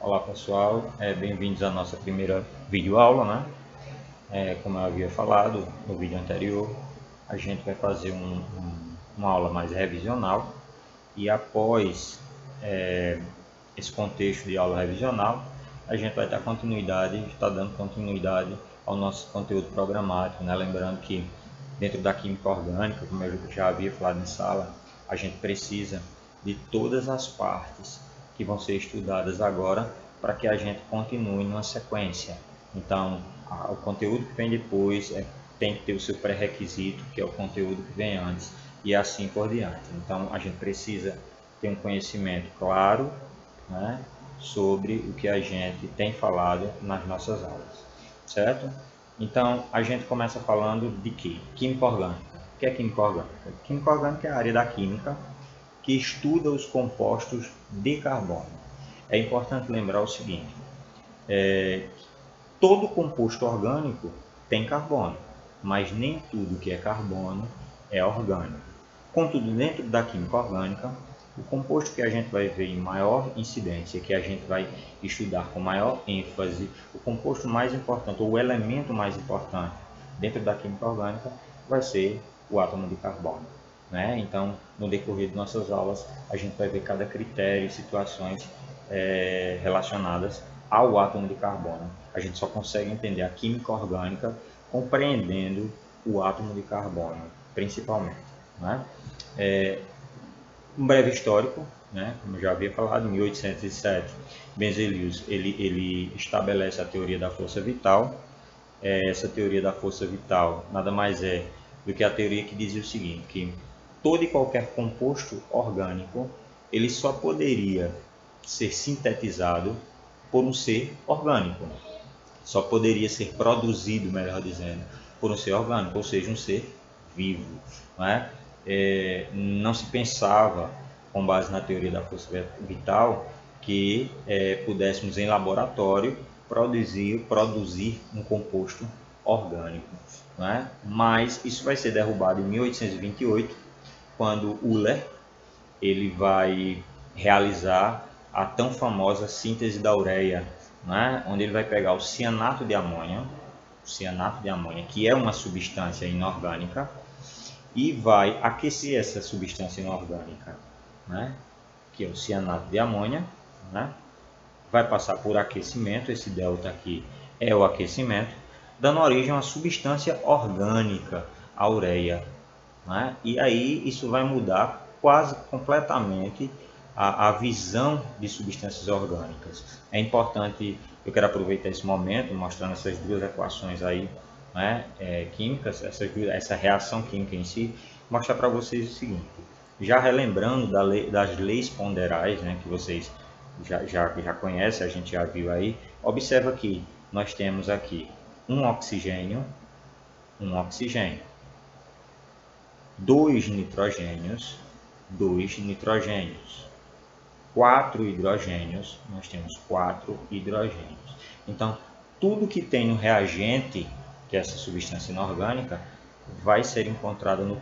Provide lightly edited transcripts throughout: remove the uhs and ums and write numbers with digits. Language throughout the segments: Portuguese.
Olá pessoal, bem-vindos à nossa primeira videoaula, né? Como eu havia falado no vídeo anterior, a gente vai fazer uma aula mais revisional e após esse contexto de aula revisional, a gente vai estar dando continuidade ao nosso conteúdo programático, né? Lembrando que dentro da química orgânica, como eu já havia falado em sala, a gente precisa de todas as partes que vão ser estudadas agora para que a gente continue numa sequência. Então, o conteúdo que vem depois tem que ter o seu pré-requisito, que é o conteúdo que vem antes, e assim por diante. Então, a gente precisa ter um conhecimento claro, né, sobre o que a gente tem falado nas nossas aulas, certo? Então, a gente começa falando de quê? Química orgânica. O que é química orgânica? Química orgânica é a área da química que estuda os compostos de carbono. É importante lembrar o seguinte, todo composto orgânico tem carbono, mas nem tudo que é carbono é orgânico. Contudo, dentro da química orgânica, o composto que a gente vai ver em maior incidência, que a gente vai estudar com maior ênfase, o composto mais importante, ou o elemento mais importante dentro da química orgânica, vai ser o átomo de carbono, né? Então, no decorrer de nossas aulas, a gente vai ver cada critério e situações relacionadas ao átomo de carbono. A gente só consegue entender a química orgânica compreendendo o átomo de carbono, principalmente, né? Um breve histórico, né? Como eu já havia falado, em 1807, Berzelius ele estabelece a teoria da força vital. Essa teoria da força vital nada mais é do que a teoria que dizia o seguinte, que todo e qualquer composto orgânico ele só poderia ser sintetizado por um ser orgânico, só poderia ser produzido, melhor dizendo, por um ser orgânico, ou seja, um ser vivo, não é? Não se pensava, com base na teoria da força vital, que pudéssemos em laboratório produzir um composto orgânico, não é? Mas isso vai ser derrubado em 1828, quando Euler ele vai realizar a tão famosa síntese da ureia, né? Onde ele vai pegar o cianato de amônia, que é uma substância inorgânica, e vai aquecer essa substância inorgânica, né? Que é o cianato de amônia, né? Vai passar por aquecimento, esse delta aqui é o aquecimento, dando origem a uma substância orgânica, a ureia, né? E aí isso vai mudar quase completamente a visão de substâncias orgânicas. É importante, eu quero aproveitar esse momento mostrando essas duas equações aí, né, químicas, essa reação química em si, mostrar para vocês o seguinte, já relembrando das leis ponderais, né, que vocês já conhecem, a gente já viu aí, observa que nós temos aqui um oxigênio, dois nitrogênios, quatro hidrogênios, nós temos 4 hidrogênios. Então, tudo que tem no reagente, que é essa substância inorgânica, vai ser encontrado no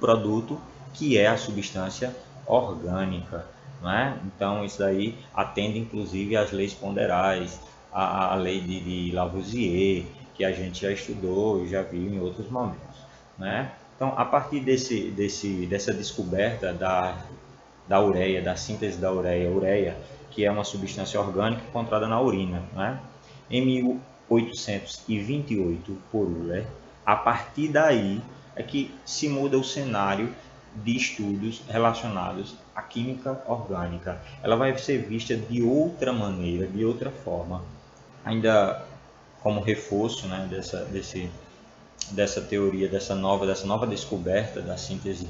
produto, que é a substância orgânica, não é? Então, isso daí atende inclusive às leis ponderais, a lei de Lavoisier, que a gente já estudou e já viu em outros momentos, né? Então, a partir dessa descoberta da ureia, da síntese da ureia, que é uma substância orgânica encontrada na urina, né? Em 1828, por Euler, a partir daí é que se muda o cenário de estudos relacionados à química orgânica. Ela vai ser vista de outra maneira, de outra forma, ainda como reforço, né, dessa teoria, dessa nova descoberta da síntese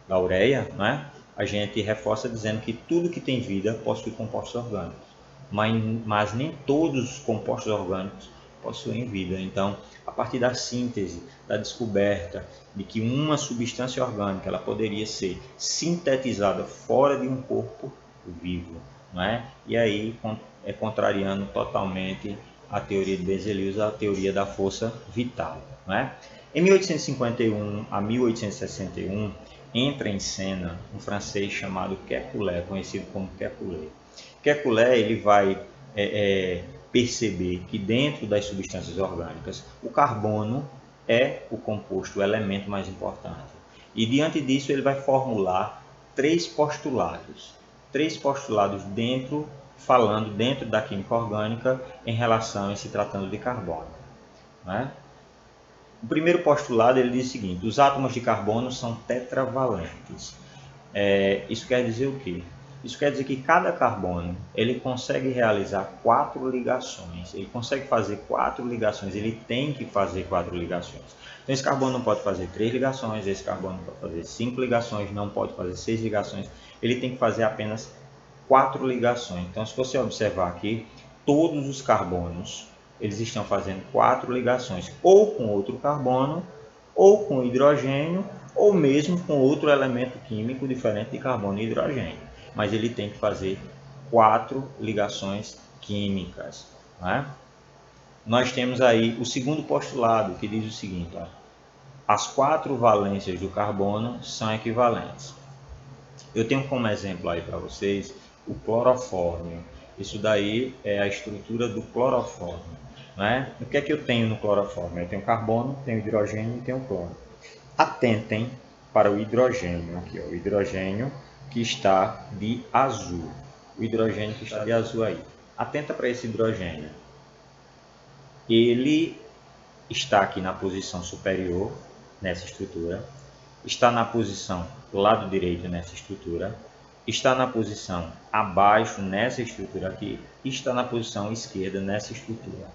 da ureia, né? A gente reforça dizendo que tudo que tem vida possui compostos orgânicos, mas nem todos os compostos orgânicos possuem vida. Então, a partir da síntese, da descoberta de que uma substância orgânica ela poderia ser sintetizada fora de um corpo vivo, não é? E aí contrariando totalmente a teoria de Berzelius, a teoria da força vital, não é? Em 1851 a 1861 entra em cena um francês chamado Kekulé, conhecido como Kekulé. Kekulé ele vai perceber que dentro das substâncias orgânicas, o carbono é o composto, o elemento mais importante. E diante disso ele vai formular três postulados falando dentro da química orgânica em relação a se tratando de carbono, né? O primeiro postulado ele diz o seguinte: os átomos de carbono são tetravalentes. Isso quer dizer o quê? Isso quer dizer que cada carbono ele consegue realizar 4 ligações. Ele consegue fazer 4 ligações. Ele tem que fazer 4 ligações. Então esse carbono não pode fazer 3 ligações. Esse carbono não pode fazer 5 ligações. Não pode fazer 6 ligações. Ele tem que fazer apenas 4 ligações. Então se você observar aqui, todos os carbonos eles estão fazendo 4 ligações. Ou com outro carbono, ou com hidrogênio, ou mesmo com outro elemento químico diferente de carbono e hidrogênio. Mas ele tem que fazer 4 ligações químicas, né? Nós temos aí o segundo postulado, que diz o seguinte: as 4 valências do carbono são equivalentes. Eu tenho como exemplo aí para vocês o clorofórmio. Isso daí é a estrutura do clorofórmio, né? O que é que eu tenho no clorofórmio? Eu tenho carbono, tenho hidrogênio e tenho cloro. Atentem para o hidrogênio, aqui, ó, o hidrogênio que está de azul. O hidrogênio que está de azul aí. Atenta para esse hidrogênio. Ele está aqui na posição superior, nessa estrutura. Está na posição do lado direito nessa estrutura. Está na posição abaixo nessa estrutura aqui. E está na posição esquerda nessa estrutura.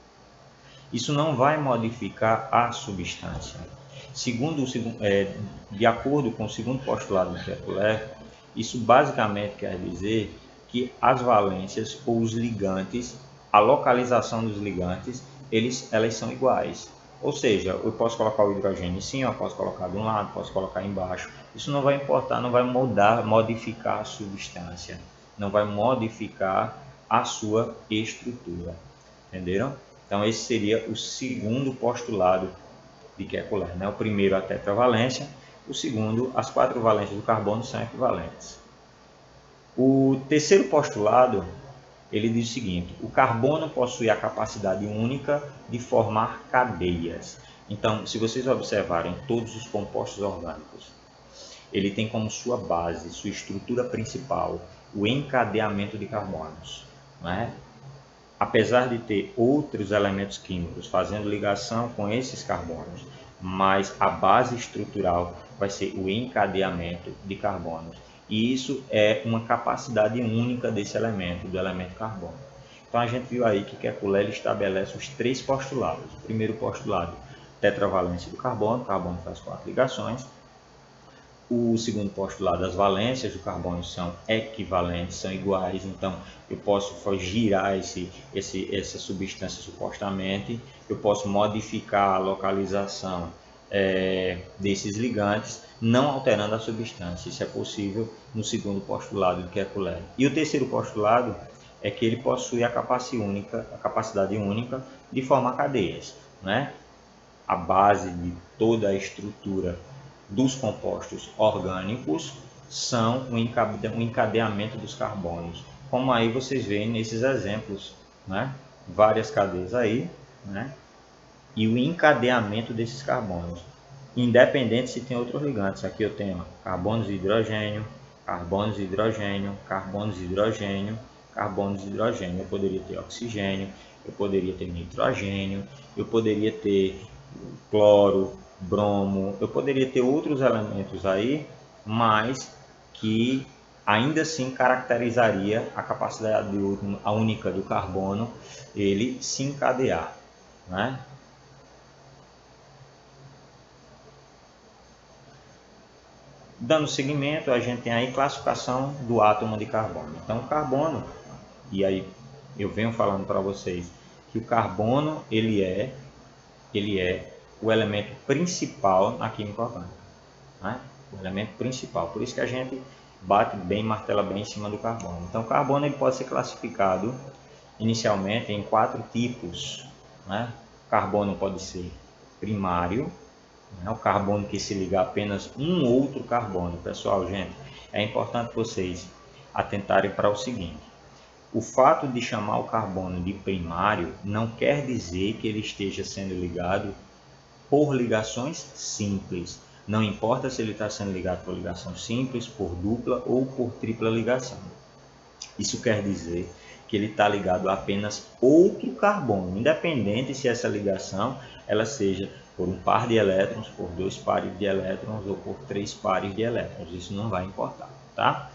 Isso não vai modificar a substância. De acordo com o segundo postulado de Kekulé, isso basicamente quer dizer que as valências ou os ligantes, a localização dos ligantes, elas são iguais. Ou seja, eu posso colocar o hidrogênio em cima, eu posso colocar de um lado, posso colocar embaixo. Isso não vai importar, não vai modificar a substância, não vai modificar a sua estrutura. Entenderam? Então esse seria o segundo postulado de Kekulé, né? O primeiro, a tetravalência. O segundo, as 4 valências do carbono são equivalentes. O terceiro postulado, ele diz o seguinte: o carbono possui a capacidade única de formar cadeias. Então, se vocês observarem todos os compostos orgânicos, ele tem como sua base, sua estrutura principal, o encadeamento de carbonos, né? Apesar de ter outros elementos químicos fazendo ligação com esses carbonos, mas a base estrutural vai ser o encadeamento de carbonos. E isso é uma capacidade única desse elemento, do elemento carbono. Então a gente viu aí que Kekulé estabelece os 3 postulados. O primeiro postulado, tetravalência do carbono, o carbono faz 4 ligações. O segundo postulado, as valências do carbono são equivalentes, são iguais, então eu posso girar essa substância supostamente, eu posso modificar a localização desses ligantes, não alterando a substância. Isso é possível no segundo postulado de Kekulé. E o terceiro postulado é que ele possui a capacidade única de formar cadeias, né? A base de toda a estrutura dos compostos orgânicos são o encadeamento dos carbonos, como aí vocês veem nesses exemplos, né? Várias cadeias aí, né? E o encadeamento desses carbonos, independente se tem outros ligantes. Aqui eu tenho carbonos de hidrogênio, carbonos de hidrogênio, carbonos de hidrogênio, carbonos de hidrogênio. Eu poderia ter oxigênio, eu poderia ter nitrogênio, eu poderia ter cloro, bromo, eu poderia ter outros elementos aí, mas que ainda assim caracterizaria a capacidade única do carbono ele se encadear, né? Dando seguimento, a gente tem aí classificação do átomo de carbono. Então, o carbono, e aí eu venho falando para vocês que o carbono ele é o elemento principal na química orgânica, né? O elemento principal. Por isso que a gente bate bem, martela bem em cima do carbono. Então, o carbono ele pode ser classificado inicialmente em 4 tipos, né? O carbono pode ser primário, né? O carbono que se liga a apenas um outro carbono. Pessoal, gente, é importante vocês atentarem para o seguinte: O fato de chamar o carbono de primário não quer dizer que ele esteja sendo ligado por ligações simples. Não importa se ele está sendo ligado por ligação simples, por dupla ou por tripla ligação. Isso quer dizer que ele está ligado a apenas outro carbono, independente se essa ligação ela seja por um par de elétrons, por 2 pares de elétrons ou por 3 pares de elétrons. Isso não vai importar, tá?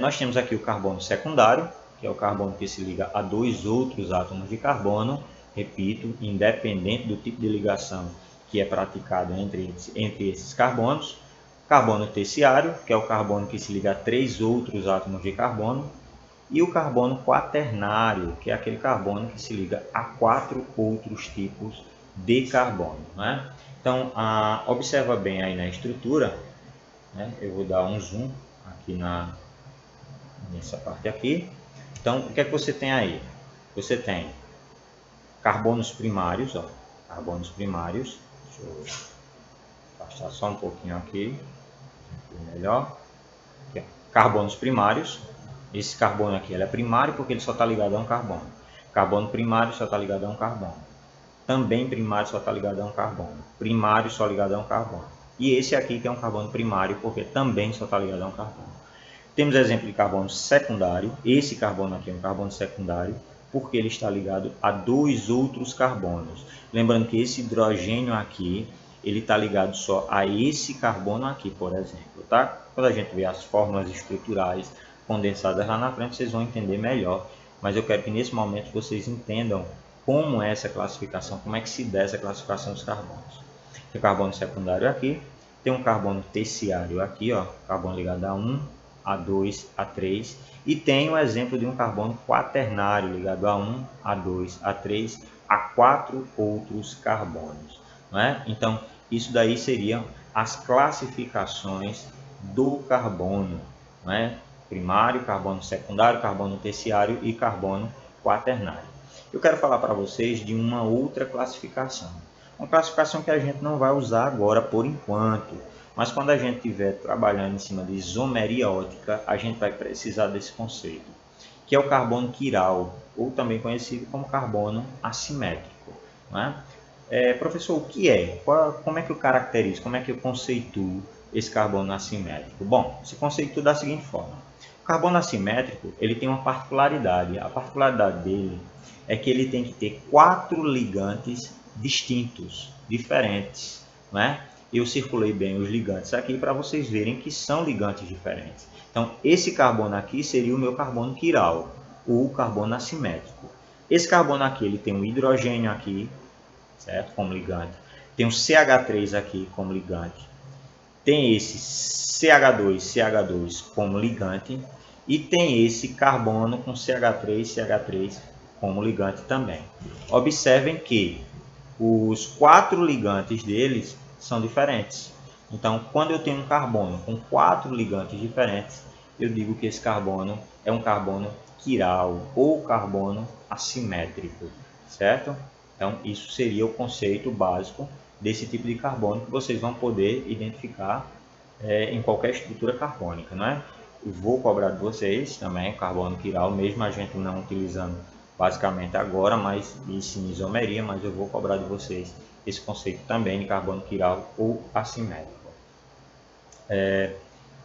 Nós temos aqui o carbono secundário, que é o carbono que se liga a 2 outros átomos de carbono, repito, independente do tipo de ligação que é praticado entre esses carbonos. Carbono terciário, que é o carbono que se liga a 3 outros átomos de carbono. E o carbono quaternário, que é aquele carbono que se liga a 4 outros tipos de carbono, né? Então, observa bem aí na estrutura, né? Eu vou dar um zoom aqui nessa parte aqui. Então, o que é que você tem aí? Você tem carbonos primários, ó, carbonos primários. Deixa eu afastar só um pouquinho aqui, melhor. Aqui, carbonos primários. Esse carbono aqui ele é primário porque ele só está ligado a um carbono. Carbono primário só está ligado a um carbono. Também primário só está ligado a um carbono. Primário só ligado a um carbono. E esse aqui que é um carbono primário porque também só está ligado a um carbono. Temos exemplo de carbono secundário. Esse carbono aqui é um carbono secundário porque ele está ligado a 2 outros carbonos. Lembrando que esse hidrogênio aqui ele está ligado só a esse carbono aqui, por exemplo, tá? Quando a gente vê as fórmulas estruturais condensadas lá na frente, vocês vão entender melhor. Mas eu quero que nesse momento vocês entendam como é essa classificação, como é que se dá essa classificação dos carbonos. Tem o carbono secundário aqui, tem um carbono terciário aqui, ó, carbono ligado a 1, A2, A3, e tem o exemplo de um carbono quaternário ligado a 1, A2, A3, a 4 outros carbonos. Não é? Então, isso daí seriam as classificações do carbono, não é? Primário, carbono secundário, carbono terciário e carbono quaternário. Eu quero falar para vocês de uma outra classificação. Uma classificação que a gente não vai usar agora por enquanto, mas quando a gente estiver trabalhando em cima de isomeria ótica, a gente vai precisar desse conceito, que é o carbono quiral, ou também conhecido como carbono assimétrico. Não é? Professor, o que é? Como é que eu caracterizo? Como é que eu conceituo esse carbono assimétrico? Bom, se conceitua da seguinte forma. O carbono assimétrico ele tem uma particularidade. A particularidade dele é que ele tem que ter 4 ligantes distintos, diferentes. Né? Eu circulei bem os ligantes aqui para vocês verem que são ligantes diferentes. Então, esse carbono aqui seria o meu carbono quiral, ou carbono assimétrico. Esse carbono aqui ele tem um hidrogênio aqui, certo? Como ligante. Tem um CH3 aqui como ligante. Tem esse CH2 como ligante. E tem esse carbono com CH3 como ligante também. Observem que os 4 ligantes deles são diferentes. Então, quando eu tenho um carbono com 4 ligantes diferentes, eu digo que esse carbono é um carbono quiral ou carbono assimétrico, certo? Então, isso seria o conceito básico desse tipo de carbono que vocês vão poder identificar em qualquer estrutura carbônica, não é? Eu vou cobrar de vocês também o carbono quiral, mesmo a gente não utilizando basicamente agora, mas isso em isomeria, mas eu vou cobrar de vocês esse conceito também de carbono quiral ou assimétrico.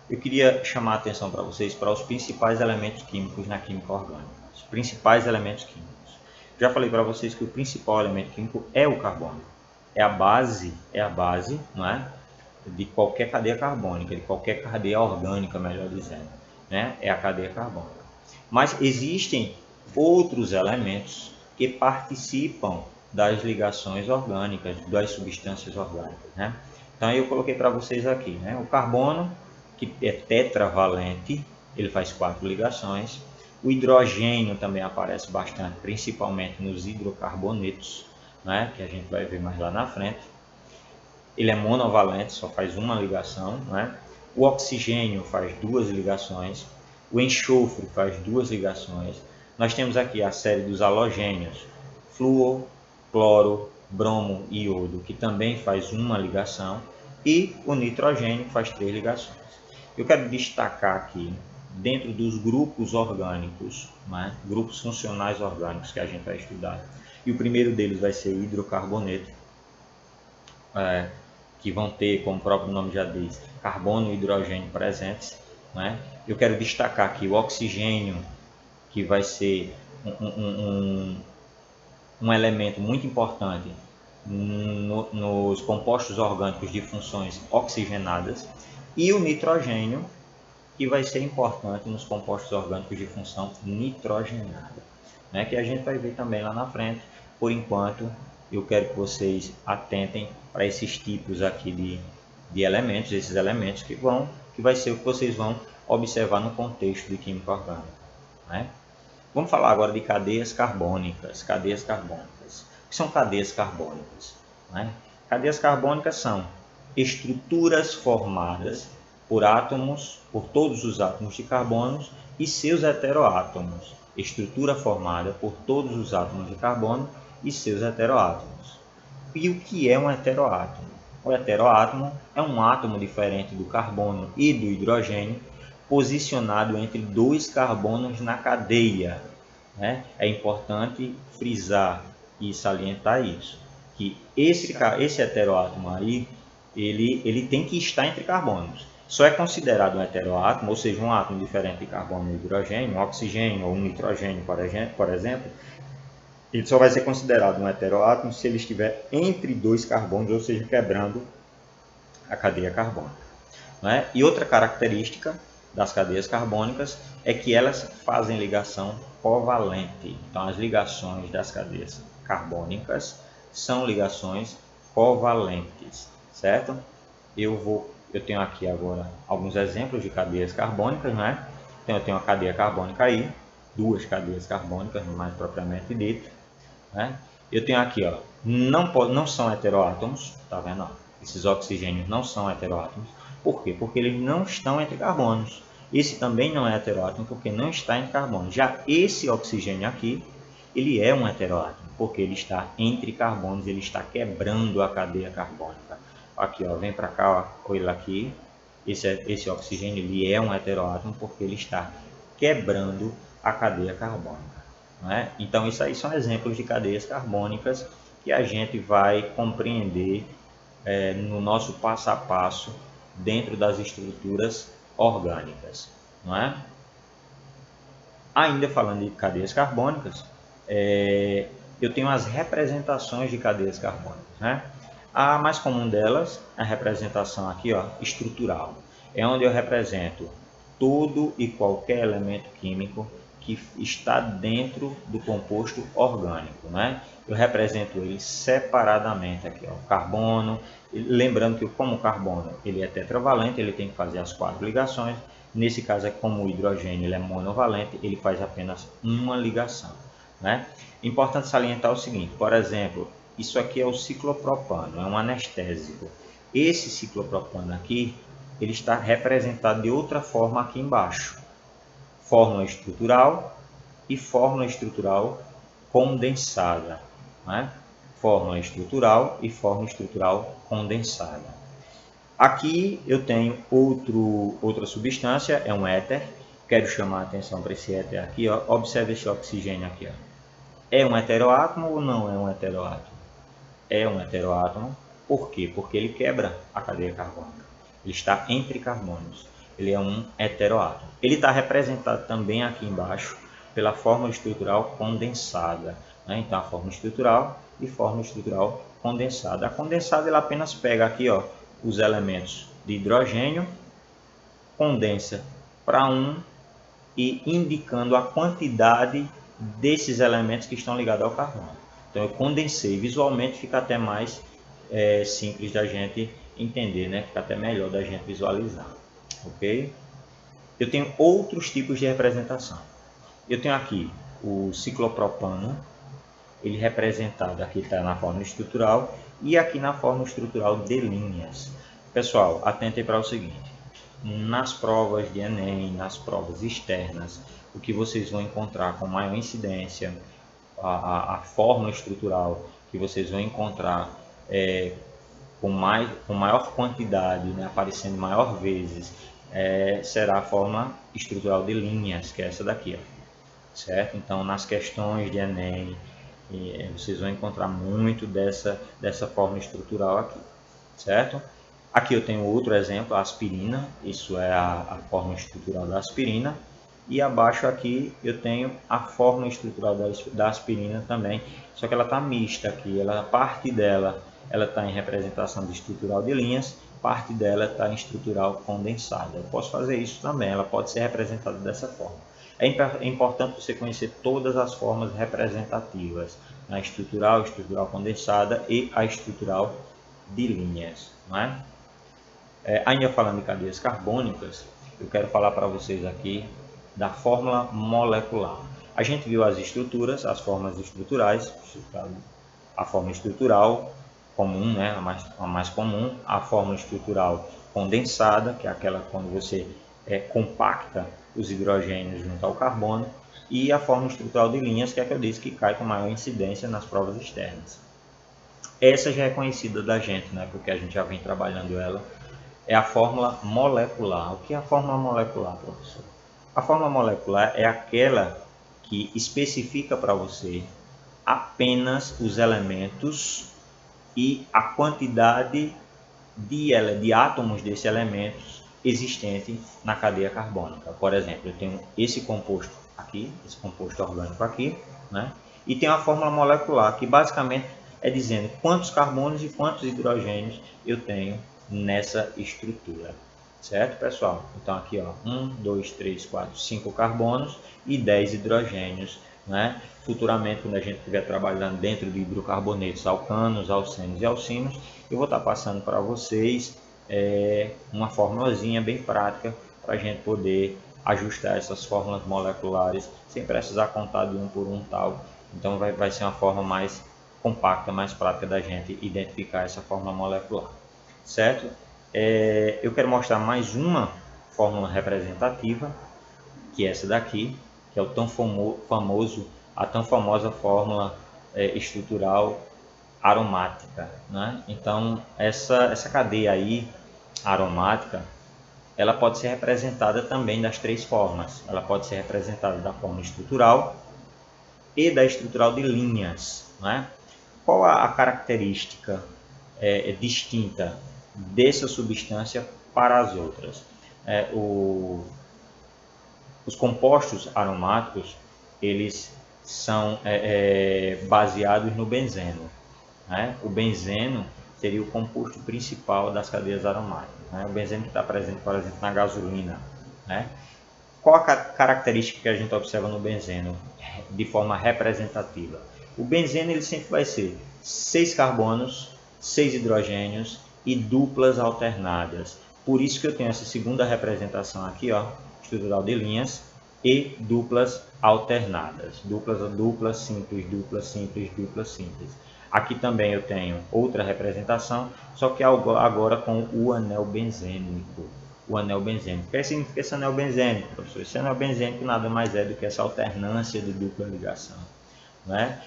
Eu queria chamar a atenção para vocês para os principais elementos químicos na química orgânica. Os principais elementos químicos. Já falei para vocês que o principal elemento químico é o carbono. É a base, não é? De qualquer cadeia carbônica, de qualquer cadeia orgânica, melhor dizendo, né? É a cadeia carbônica. Mas existem outros elementos que participam das ligações orgânicas, das substâncias orgânicas, né? Então eu coloquei para vocês aqui, né? O carbono, que é tetravalente, ele faz 4 ligações. O hidrogênio também aparece bastante, principalmente nos hidrocarbonetos, né? Que a gente vai ver mais lá na frente. Ele é monovalente, só faz uma ligação, né? O oxigênio faz 2 ligações, o enxofre faz 2 ligações. Nós temos aqui a série dos halogênios, flúor, cloro, bromo e iodo, que também faz uma ligação, e o nitrogênio faz 3 ligações. Eu quero destacar aqui dentro dos grupos orgânicos, né? Grupos funcionais orgânicos que a gente vai estudar. E o primeiro deles vai ser o hidrocarboneto, que vão ter, como o próprio nome já diz, carbono e hidrogênio presentes, né? Eu quero destacar aqui o oxigênio, que vai ser um elemento muito importante nos compostos orgânicos de funções oxigenadas, e o nitrogênio, que vai ser importante nos compostos orgânicos de função nitrogenada, né? Que a gente vai ver também lá na frente. Por enquanto, eu quero que vocês atentem para esses tipos aqui de elementos, esses elementos que vai ser o que vocês vão observar no contexto de química orgânica, né? Vamos falar agora de cadeias carbônicas. Cadeias carbônicas. O que são cadeias carbônicas, né? Cadeias carbônicas são estruturas formadas por átomos, por todos os átomos de carbono e seus heteroátomos. Estrutura formada por todos os átomos de carbono e seus heteroátomos. E o que é um heteroátomo? O heteroátomo é um átomo diferente do carbono e do hidrogênio, posicionado entre dois carbonos na cadeia, né? É importante frisar e salientar isso, que esse heteroátomo aí, ele tem que estar entre carbonos. Só é considerado um heteroátomo, ou seja, um átomo diferente de carbono e hidrogênio, um oxigênio ou um nitrogênio, por exemplo, ele só vai ser considerado um heteroátomo se ele estiver entre dois carbonos, ou seja, quebrando a cadeia carbônica, né? E outra característica das cadeias carbônicas é que elas fazem ligação covalente. Então, as ligações das cadeias carbônicas são ligações covalentes, certo? Eu tenho aqui agora alguns exemplos de cadeias carbônicas, né? Então, eu tenho uma cadeia carbônica aí, duas cadeias carbônicas, mais propriamente dito, né? Eu tenho aqui, ó, não são heteroátomos, tá vendo? Esses oxigênios não são heteroátomos. Por quê? Porque eles não estão entre carbonos. Esse também não é heteroátomo porque não está entre carbonos. Já esse oxigênio aqui, ele é um heteroátomo porque ele está entre carbonos, ele está quebrando a cadeia carbônica. Aqui, ó, vem para cá, ó, olha aqui. Esse oxigênio ele é um heteroátomo porque ele está quebrando a cadeia carbônica, né? Então, isso aí são exemplos de cadeias carbônicas que a gente vai compreender no nosso passo a passo dentro das estruturas orgânicas, não é? Ainda falando de cadeias carbônicas, eu tenho as representações de cadeias carbônicas, né? A mais comum delas é a representação aqui, ó, estrutural. É onde eu represento todo e qualquer elemento químico que está dentro do composto orgânico, né? Eu represento ele separadamente aqui, ó, o carbono. Lembrando que como o carbono ele é tetravalente, ele tem que fazer as 4 ligações. Nesse caso, como o hidrogênio ele é monovalente, ele faz apenas uma ligação, né? Importante salientar o seguinte, por exemplo, isso aqui é o ciclopropano, é um anestésico. Esse ciclopropano aqui, ele está representado de outra forma aqui embaixo. Fórmula estrutural e fórmula estrutural condensada, né? Fórmula estrutural e fórmula estrutural condensada. Aqui eu tenho outra substância, é um éter. Quero chamar a atenção para esse éter aqui, ó. Observe esse oxigênio aqui, ó. É um heteroátomo ou não é um heteroátomo? É um heteroátomo. Por quê? Porque ele quebra a cadeia carbônica. Ele está entre carbonos. Ele é um heteroátomo. Ele está representado também aqui embaixo pela fórmula estrutural condensada, né? Então, a fórmula estrutural e fórmula estrutural condensada. A condensada ela apenas pega aqui, ó, os elementos de hidrogênio, condensa para um e indicando a quantidade desses elementos que estão ligados ao carbono. Então eu condensei visualmente, fica até mais simples da gente entender, né? Fica até melhor da gente visualizar, ok? Eu tenho outros tipos de representação. Eu tenho aqui o ciclopropano, ele representado aqui está na forma estrutural e aqui na forma estrutural de linhas. Pessoal, atentem para o seguinte, nas provas de Enem, nas provas externas, o que vocês vão encontrar com maior incidência, a fórmula estrutural que vocês vão encontrar com maior quantidade, né, aparecendo maior vezes será a forma estrutural de linhas, que é essa daqui, ó. Certo? Então, nas questões de Enem, vocês vão encontrar muito dessa forma estrutural aqui, certo? Aqui eu tenho outro exemplo, a aspirina, isso é a forma estrutural da aspirina. E abaixo aqui eu tenho a forma estrutural da aspirina também, só que ela está mista aqui, parte dela está em representação de estrutural de linhas, parte dela está em estrutural condensada. Eu posso fazer isso também, ela pode ser representada dessa forma. É importante você conhecer todas as formas representativas, a estrutural condensada e a estrutural de linhas. Não é? Ainda falando de cadeias carbônicas, eu quero falar para vocês aqui da fórmula molecular. A gente viu as estruturas, as formas estruturais, a forma estrutural comum, né, a mais comum, a forma estrutural condensada, que é aquela quando você compacta os hidrogênios junto ao carbono, e a forma estrutural de linhas, que é a que eu disse que cai com maior incidência nas provas externas. Essa já é conhecida da gente, né, porque a gente já vem trabalhando ela, é a fórmula molecular. O que é a fórmula molecular, professor? A fórmula molecular é aquela que especifica para você apenas os elementos e a quantidade de átomos desses elementos existentes na cadeia carbônica. Por exemplo, eu tenho esse composto aqui, esse composto orgânico aqui, né? E tem a fórmula molecular, que basicamente é dizendo quantos carbonos e quantos hidrogênios eu tenho nessa estrutura. Certo, pessoal? Então aqui, ó, 1, 2, 3, 4, 5 carbonos e 10 hidrogênios, né? Futuramente, quando a gente estiver trabalhando dentro de hidrocarbonetos, alcanos, alcenos e alcinos, eu vou estar passando para vocês uma formulazinha bem prática para a gente poder ajustar essas fórmulas moleculares sem precisar contar de um por um tal. Então vai ser uma forma mais compacta, mais prática da gente identificar essa fórmula molecular, certo? Eu quero mostrar mais uma fórmula representativa, que é essa daqui, que é o a tão famosa fórmula estrutural aromática, né? Então essa cadeia aí aromática, ela pode ser representada também das três formas. Ela pode ser representada da forma estrutural e da estrutural de linhas, né? Qual a característica distinta dessa substância para as outras? Os compostos aromáticos, eles são baseados no benzeno, né? O benzeno seria o composto principal das cadeias aromáticas, né? O benzeno que está presente, por exemplo, na gasolina, né? Qual a característica que a gente observa no benzeno de forma representativa? O benzeno ele sempre vai ser 6 carbonos, 6 hidrogênios e duplas alternadas. Por isso que eu tenho essa segunda representação aqui, ó, estrutural de linhas e duplas alternadas. Dupla simples, dupla simples, dupla simples. Aqui também eu tenho outra representação, só que agora com o anel benzênico. O anel benzênico. O que significa esse anel benzênico, professor? Esse anel benzênico nada mais é do que essa alternância de dupla ligação, né?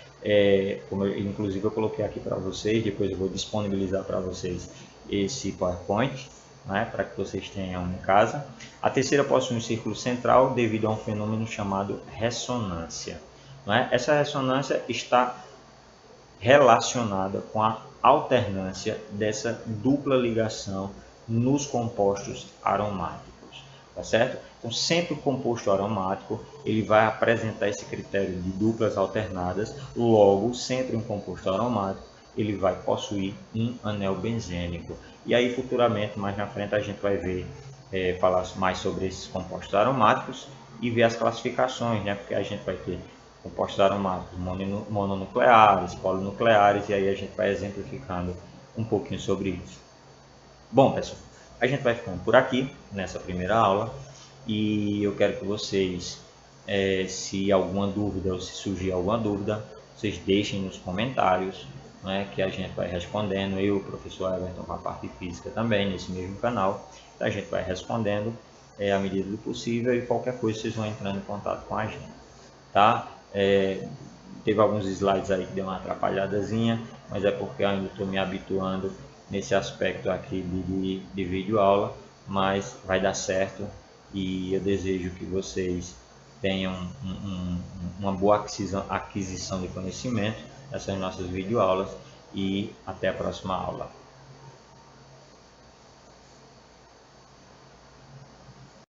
Inclusive eu coloquei aqui para vocês, depois eu vou disponibilizar para vocês esse PowerPoint, né, para que vocês tenham em casa. A terceira possui um círculo central devido a um fenômeno chamado ressonância, né? Essa ressonância está relacionada com a alternância dessa dupla ligação nos compostos aromáticos, tá certo? Então, sempre o composto aromático ele vai apresentar esse critério de duplas alternadas, logo, sempre um composto aromático ele vai possuir um anel benzênico. E aí, futuramente, mais na frente, a gente vai ver, falar mais sobre esses compostos aromáticos e ver as classificações, né? Porque a gente vai ter compostos aromáticos mononucleares, polinucleares, e aí a gente vai exemplificando um pouquinho sobre isso. Bom, pessoal, a gente vai ficando por aqui nessa primeira aula e eu quero que vocês, se alguma dúvida ou se surgir alguma dúvida, vocês deixem nos comentários, né, que a gente vai respondendo. Eu, o professor Everton, com a parte física também, nesse mesmo canal, a gente vai respondendo à medida do possível e qualquer coisa vocês vão entrando em contato com a gente, tá? Teve alguns slides aí que deu uma atrapalhadazinha, mas é porque eu ainda estou me habituando nesse aspecto aqui de vídeo aula, mas vai dar certo e eu desejo que vocês tenham uma boa aquisição de conhecimento nessas nossas videoaulas e até a próxima aula.